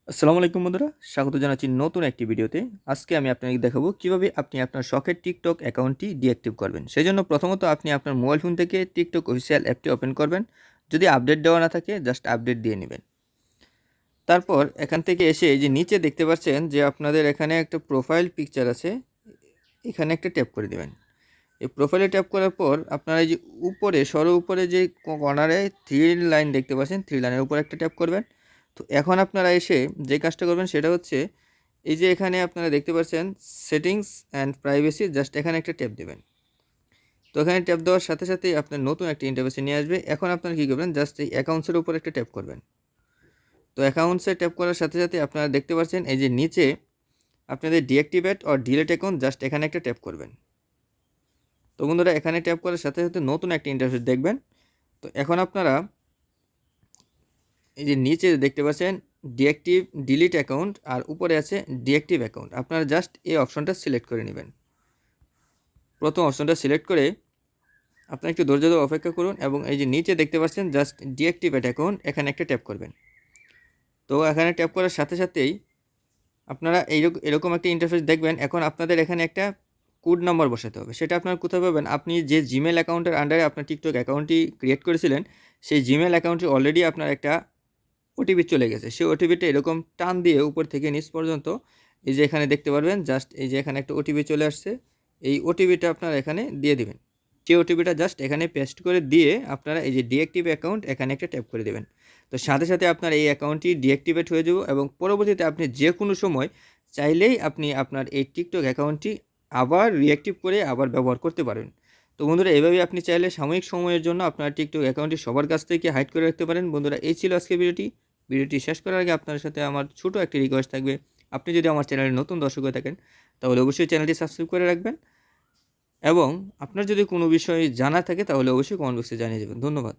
আসসালামু আলাইকুম বন্ধুরা, স্বাগত জানাচ্ছি নতুন একটি ভিডিওতে। আজকে আমি আপনাকে দেখাবো কিভাবে আপনি আপনার শখের টিকটক অ্যাকাউন্টটি ডিঅ্যাক্টিভ করবেন। সেজন্য প্রথমত আপনি আপনার মোবাইল ফোন থেকে টিকটক অফিসিয়াল অ্যাপটি ওপেন করবেন। যদি আপডেট দেওয়া না থাকে জাস্ট আপডেট দিয়ে নেবেন। তারপর এখান থেকে এসে এই যে নিচে দেখতে পাচ্ছেন যে আপনাদের এখানে একটা প্রোফাইল পিকচার আছে, এখানে একটা ট্যাপ করে দেবেন। এই প্রোফাইলে ট্যাপ করার পর আপনারা এই যে উপরে উপরে যে কর্নারে থ্রি লাইন দেখতে পাচ্ছেন, থ্রি লাইনের উপর একটা ট্যাপ করবেন। তো এখন আপনারা এসে যে কাজটা করবেন সেটা হচ্ছে এই যে এখানে আপনারা দেখতে পাচ্ছেন সেটিংস অ্যান্ড প্রাইভেসি, জাস্ট এখানে একটা ট্যাপ দেবেন। তো এখানে ট্যাপ দেওয়ার সাথে সাথেই আপনার নতুন একটা ইন্টারফেসে নিয়ে আসবে। এখন আপনারা কী করবেন, জাস্ট এই অ্যাকাউন্টসের উপর একটা ট্যাপ করবেন। তো অ্যাকাউন্টসে ট্যাপ করার সাথে সাথে আপনারা দেখতে পাচ্ছেন এই যে নিচে আপনাদের deactivate or delete account, just এখানে একটা ট্যাপ করবেন। তো বন্ধুরা এখানে ট্যাপ করার সাথে সাথে নতুন একটা ইন্টারফেস দেখবেন। তো এখন আপনারা এই যে নিচে দেখতে পাচ্ছেন ডিঅ্যাক্টিভ ডিলিট অ্যাকাউন্ট আর উপরে আছে ডিঅ্যাক্টিভ অ্যাকাউন্ট, আপনারা জাস্ট এই অপশনটা সিলেক্ট করে নেবেন। প্রথম অপশনটা সিলেক্ট করে আপনারা একটু ধৈর্য ধরে অপেক্ষা করুন এবং এই যে নিচে দেখতে পাচ্ছেন জাস্ট ডিঅ্যাক্টিভেট অ্যাকাউন্ট, এখানে একটা ট্যাপ করবেন। তো এখানে ট্যাপ করার সাথে সাথেই আপনারা এরকম একটা ইন্টারফেস দেখবেন। এখন আপনাদের এখানে একটা কোড নাম্বার বসাতে হবে। সেটা আপনারা কোথায় পাবেন, আপনি যে জিমেল অ্যাকাউন্টের আন্ডারে আপনার টিকটক অ্যাকাউন্টটি ক্রিয়েট করেছিলেন সেই জিমেল অ্যাকাউন্টে অলরেডি আপনার একটা ওটিপি চলে গেছে। সেই ওটিপিটা এরকম টান দিয়ে উপর থেকে নিচ পর্যন্ত এই যে এখানে দেখতে পারবেন, জাস্ট এই যে এখানে একটা ওটিপি চলে আসছে, এই ওটিপিটা আপনারা এখানে দিয়ে দিবেন। সেই ওটিপিটা জাস্ট এখানে পেস্ট করে দিয়ে আপনারা এই যে ডিঅ্যাক্টিভ অ্যাকাউন্ট এখানে একটা ট্যাপ করে দেবেন। তো সাথে সাথে আপনার এই অ্যাকাউন্টটি ডিঅ্যাক্টিভেট হয়ে যাবে এবং পরবর্তীতে আপনি যে কোনো সময় চাইলেই আপনি আপনার এই টিকটক অ্যাকাউন্টটি আবার রিঅ্যাক্টিভ করে আবার ব্যবহার করতে পারেন। তো বন্ধুরা এভাবেই আপনি চাইলে সাময়িক সময়ের জন্য আপনার টিকটক অ্যাকাউন্টটি সবার কাছ থেকে হাইড করে রাখতে পারেন। বন্ধুরা এই ছিল আজকের ভিডিওটি শেষ করার আগে আপনার সাথে আমার ছোট একটি রিকোয়েস্ট থাকবে। আপনি যদি আমার চ্যানেলে নতুন দর্শক হয়ে থাকেন তাহলে অবশ্যই চ্যানেলটি সাবস্ক্রাইব করে রাখবেন এবং আপনার যদি কোনো বিষয় জানা থাকে তাহলে অবশ্যই কমেন্ট বক্সে জানিয়ে দেবেন। ধন্যবাদ।